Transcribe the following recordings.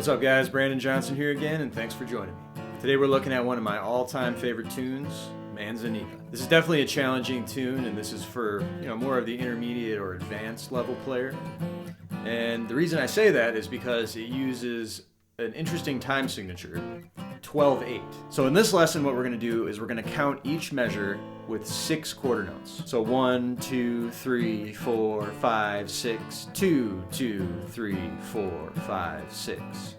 What's up guys, Brandon Johnson here again, and thanks for joining me. Today we're looking at one of my all-time favorite tunes, Manzanita. This is definitely a challenging tune, and this is for, more of the intermediate or advanced level player. And the reason I say that is because it uses an interesting time signature, 12/8. So in this lesson what we're going to do is we're going to count each measure with 6 quarter notes. So 1, 2, 3, 4, 5, 6, 2, 2, 3, 4, 5, 6.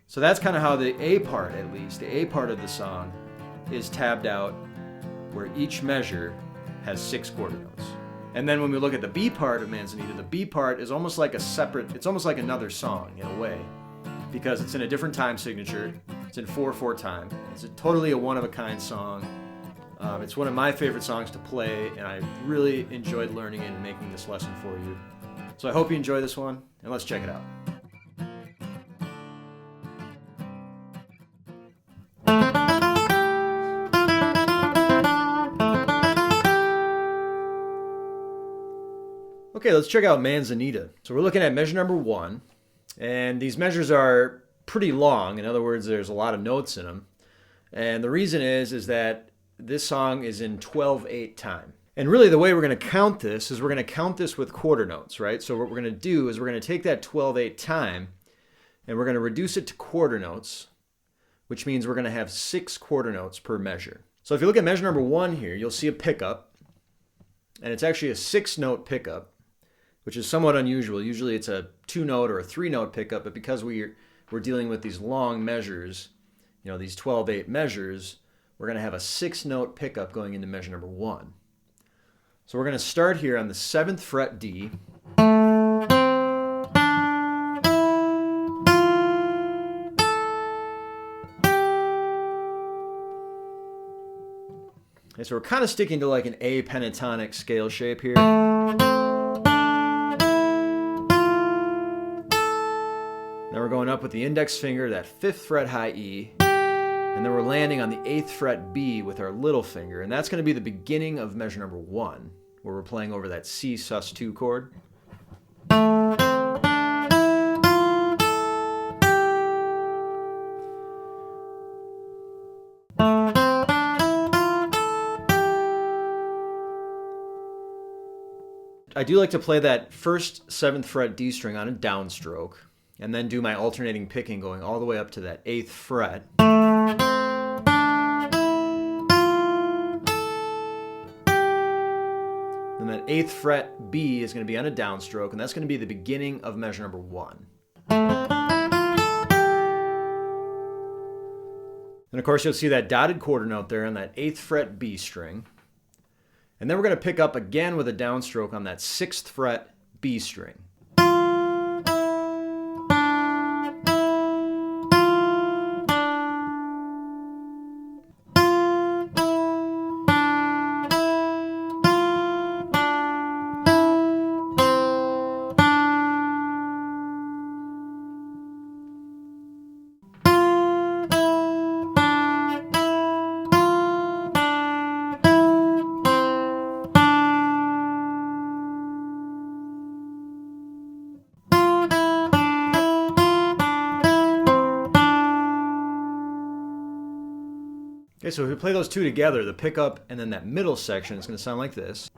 So that's kind of how the A part, at least, the A part of the song is tabbed out, where each measure has 6 quarter notes. And then when we look at the B part of Manzanita, the B part is almost like it's almost like another song in a way, because it's in a different time signature. It's in 4/4 time. It's totally a one-of-a-kind song. It's one of my favorite songs to play, and I really enjoyed learning it and making this lesson for you. So I hope you enjoy this one, and let's check it out. Okay, let's check out Manzanita. So we're looking at measure number 1, and these measures are pretty long. In other words, there's a lot of notes in them. And the reason is that this song is in 12/8 time. And really the way we're going to count this is we're going to count this with quarter notes, right? So what we're going to do is we're going to take that 12/8 time and we're going to reduce it to quarter notes, which means we're going to have 6 quarter notes per measure. So if you look at measure number 1 here, you'll see a pickup, and it's actually a 6-note pickup, which is somewhat unusual. Usually it's a 2-note or a 3-note pickup, but because we're dealing with these long measures, these 12/8 measures, we're going to have a 6-note pickup going into measure number 1. So we're going to start here on the 7th fret D. Okay, so we're kind of sticking to like an A pentatonic scale shape here. Then we're going up with the index finger, that 5th fret high E, and then we're landing on the 8th fret B with our little finger, and that's going to be the beginning of measure number 1, where we're playing over that C sus2 chord. I do like to play that first 7th fret D string on a downstroke, and then do my alternating picking going all the way up to that 8th fret. And that 8th fret B is going to be on a downstroke, and that's going to be the beginning of measure number 1. And of course you'll see that dotted quarter note there on that 8th fret B string. And then we're going to pick up again with a downstroke on that 6th fret B string. Okay, so if we play those two together, the pickup and then that middle section is going to sound like this.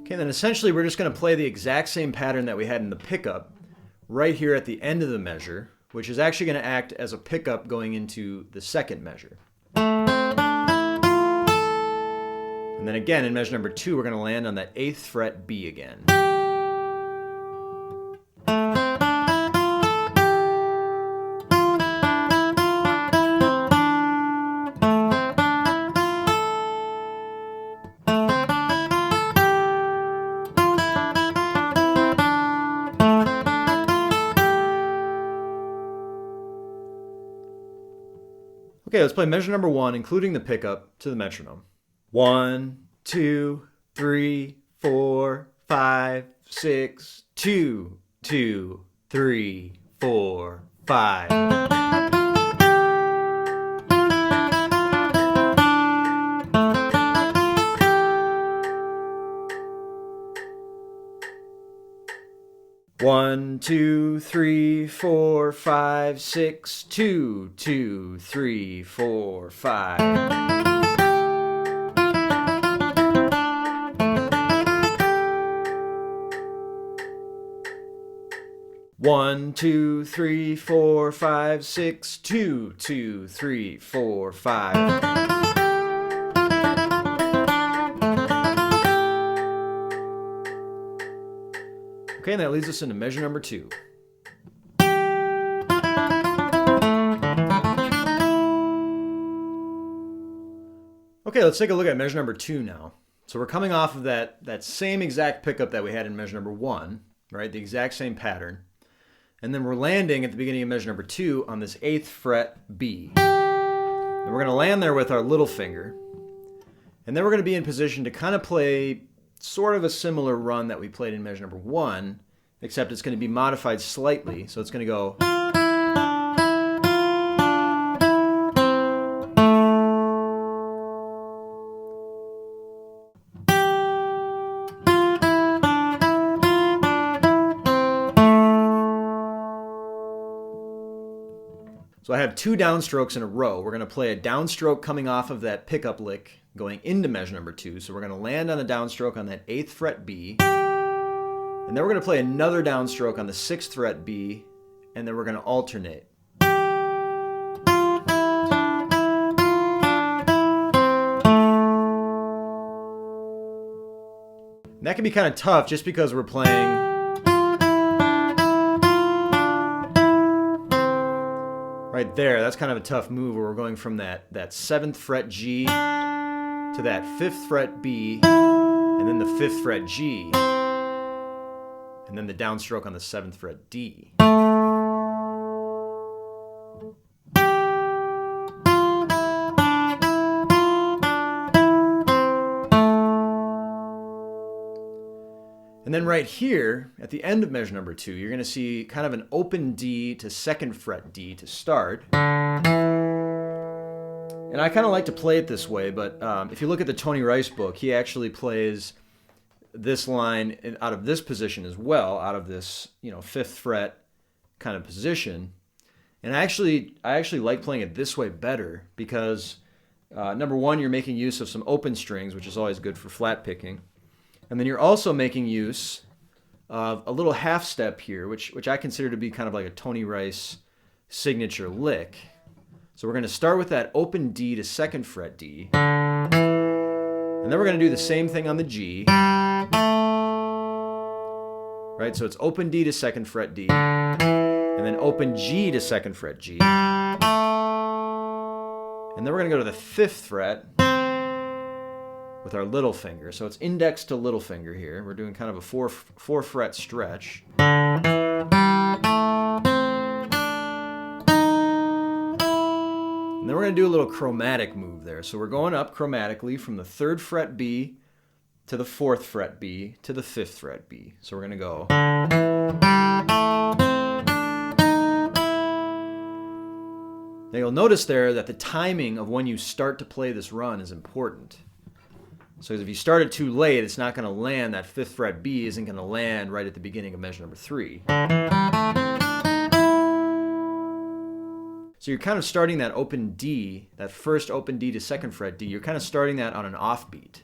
Okay, then essentially we're just going to play the exact same pattern that we had in the pickup right here at the end of the measure, which is actually going to act as a pickup going into the second measure. And then again, in measure number 2, we're going to land on that 8th fret B again. Okay, let's play measure number 1, including the pickup, to the metronome. 1, 2, 3, 4, 5, 6, 2, 2, 3, 4, 5. 1, 2, 3, 4, 5, 6, 2, 2, 3, 4, 5. One, two, three, four, five, six, 2, 2, 3, 4, 5. Okay, and that leads us into measure number 2. Okay, let's take a look at measure number 2 now. So we're coming off of that same exact pickup that we had in measure number 1, right? The exact same pattern. And then we're landing at the beginning of measure number 2 on this 8th fret B. And we're going to land there with our little finger. And then we're going to be in position to kind of play sort of a similar run that we played in measure number 1, except it's going to be modified slightly. So it's going to go. So I have 2 downstrokes in a row. We're going to play a downstroke coming off of that pickup lick going into measure number 2. So we're going to land on a downstroke on that 8th fret B. And then we're going to play another downstroke on the 6th fret B. And then we're going to alternate. And that can be kind of tough just because we're playing right there. That's kind of a tough move where we're going from that 7th fret G to that 5th fret B, and then the 5th fret G, and then the downstroke on the 7th fret D. And then right here, at the end of measure number 2, you're going to see kind of an open D to 2nd fret D to start. And I kind of like to play it this way, but if you look at the Tony Rice book, he actually plays this line out of this position as well, out of this 5th fret kind of position. And I actually like playing it this way better because number 1, you're making use of some open strings, which is always good for flat picking. And then you're also making use of a little half step here, which I consider to be kind of like a Tony Rice signature lick. So we're going to start with that open D to 2nd fret D. And then we're going to do the same thing on the G. Right? So it's open D to 2nd fret D. And then open G to 2nd fret G. And then we're going to go to the 5th fret with our little finger. So it's index to little finger here. We're doing kind of a four fret stretch. And then we're going to do a little chromatic move there. So we're going up chromatically from the 3rd fret B to the 4th fret B to the 5th fret B. So we're going to go. Now you'll notice there that the timing of when you start to play this run is important. So if you start it too late, it's not going to land. That 5th fret B isn't going to land right at the beginning of measure number 3. So you're kind of starting that open D, that first open D to 2nd fret D, you're kind of starting that on an offbeat.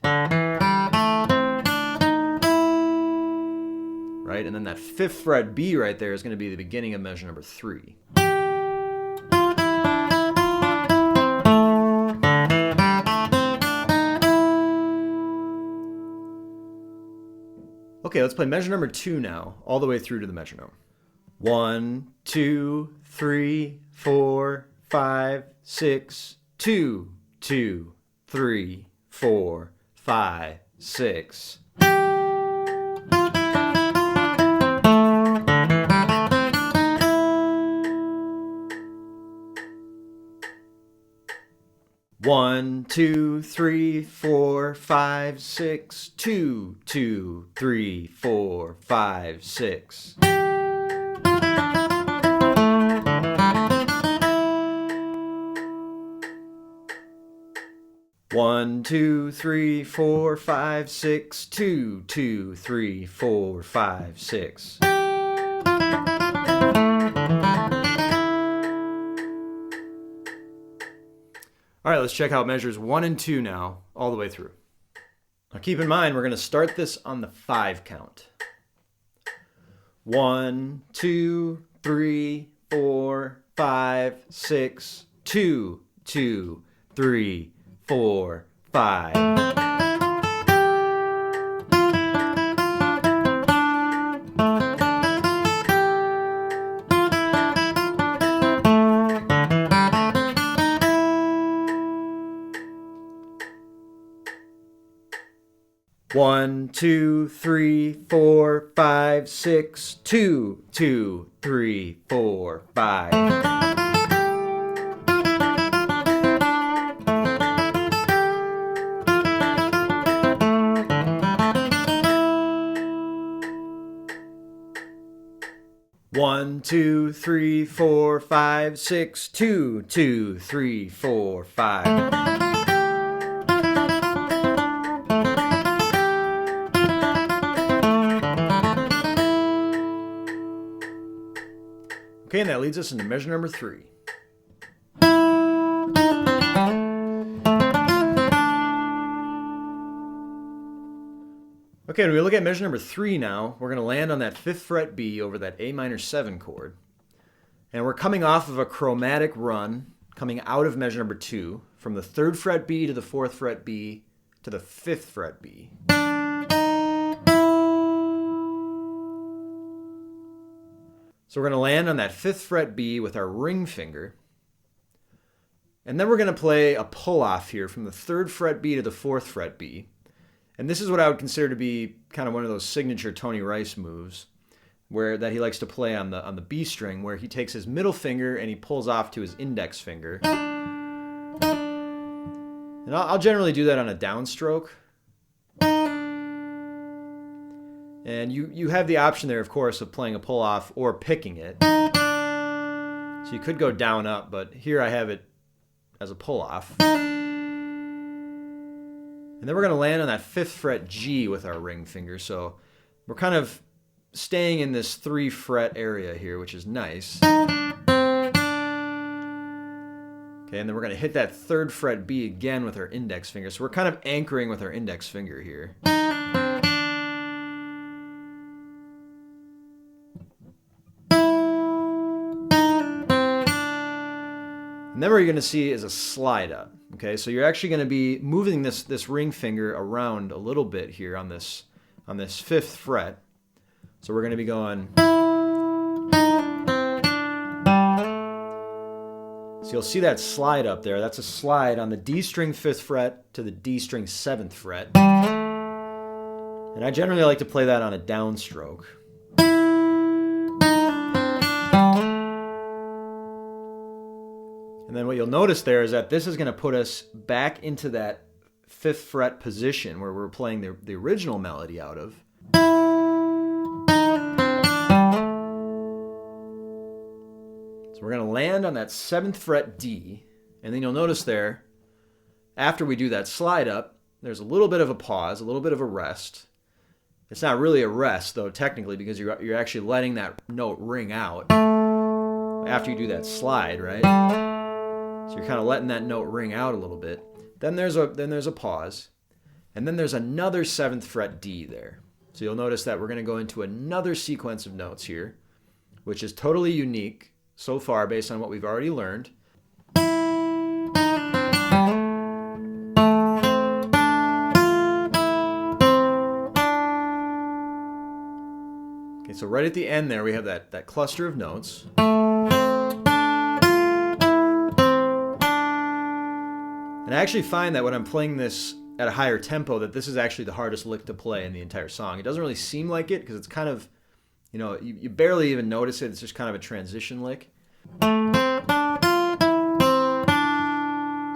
Right? And then that 5th fret B right there is going to be the beginning of measure number 3. Okay, let's play measure number 2 now, all the way through to the metronome. 1, 2, 3, 4, 5, 6, 2, 2, 3, 4, 5, 6. One, two, three, four, five, 6, 2, 2, 3, 4, 5, 6. 1, 2, 3, 4, 5, 6, 2, 2, 3, 4, 5, 6. All right, let's check out measures 1 and 2 now, all the way through. Now keep in mind, we're going to start this on the 5 count. 1, 2, 3, 4, 5, 6, 2, 2, 3, 4, 5. 1, 2, 3, 4, 5, 6, 2, 2, 3, 4, 5. One, 2, 3, 4, 5, 6, 2, 2, 3, 4, 5. Okay, and that leads us into measure number 3. Okay, when we look at measure number 3 now, we're going to land on that 5th fret B over that A minor 7 chord. And we're coming off of a chromatic run, coming out of measure number 2, from the 3rd fret B to the 4th fret B to the 5th fret B. So we're going to land on that 5th fret B with our ring finger. And then we're going to play a pull-off here from the 3rd fret B to the 4th fret B. And this is what I would consider to be kind of one of those signature Tony Rice moves, that he likes to play on the B string, where he takes his middle finger and he pulls off to his index finger. And I'll generally do that on a downstroke. And you have the option there, of course, of playing a pull-off or picking it. So you could go down up, but here I have it as a pull-off. And then we're going to land on that 5th fret G with our ring finger. So we're kind of staying in this 3 fret area here, which is nice. Okay, and then we're going to hit that 3rd fret B again with our index finger. So we're kind of anchoring with our index finger here. And then what you're going to see is a slide up. Okay, so you're actually going to be moving this ring finger around a little bit here on this 5th fret. So we're going to be going. So you'll see that slide up there. That's a slide on the D string 5th fret to the D string 7th fret. And I generally like to play that on a downstroke. And then what you'll notice there is that this is going to put us back into that 5th fret position where we're playing the original melody out of. So we're going to land on that 7th fret D, and then you'll notice there, after we do that slide up, there's a little bit of a pause, a little bit of a rest. It's not really a rest, though, technically, because you're actually letting that note ring out after you do that slide, right? So you're kind of letting that note ring out a little bit. Then there's a pause, and then there's another 7th fret D there. So you'll notice that we're going to go into another sequence of notes here, which is totally unique so far based on what we've already learned. Okay, so right at the end there we have that cluster of notes. And I actually find that when I'm playing this at a higher tempo, that this is actually the hardest lick to play in the entire song. It doesn't really seem like it because it's kind of, you barely even notice it. It's just kind of a transition lick. So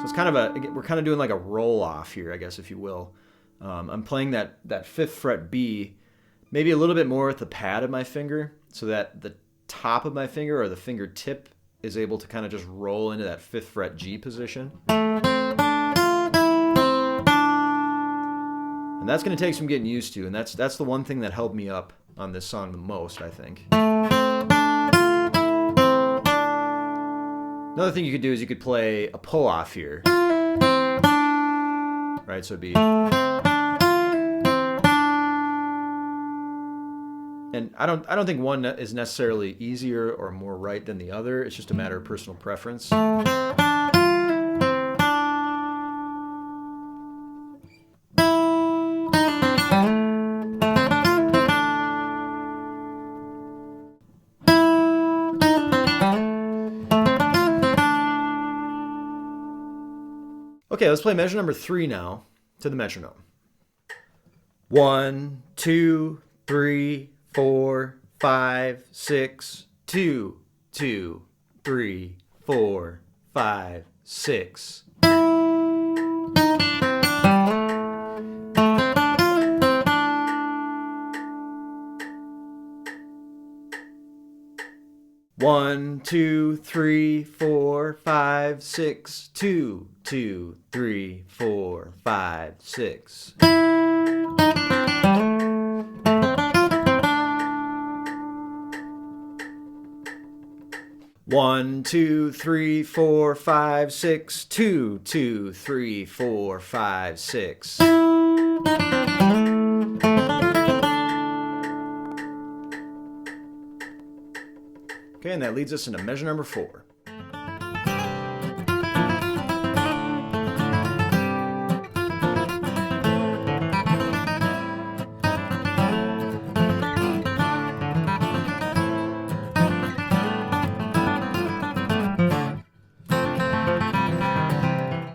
it's kind of we're kind of doing like a roll off here, I guess, if you will. I'm playing that 5th fret B, maybe a little bit more with the pad of my finger, so that the top of my finger or the fingertip is able to kind of just roll into that 5th fret G position. And that's going to take some getting used to, and that's the one thing that held me up on this song the most, I think. Another thing you could do is you could play a pull-off here. Right, so it'd be... And I don't think one is necessarily easier or more right than the other. It's just a matter of personal preference. Okay, let's play measure number 3 now to the metronome. 1, 2, 3, 4, 5, 6, 2, 2, 3, 4, 5, 6. One, 2, 3, 4, 5, 6, 2, 2, 3, 4, 5, 6. One, 2, 3, 4, 5, 6, 2, 2, 3, 4, 5, 6. Okay, and that leads us into measure number 4.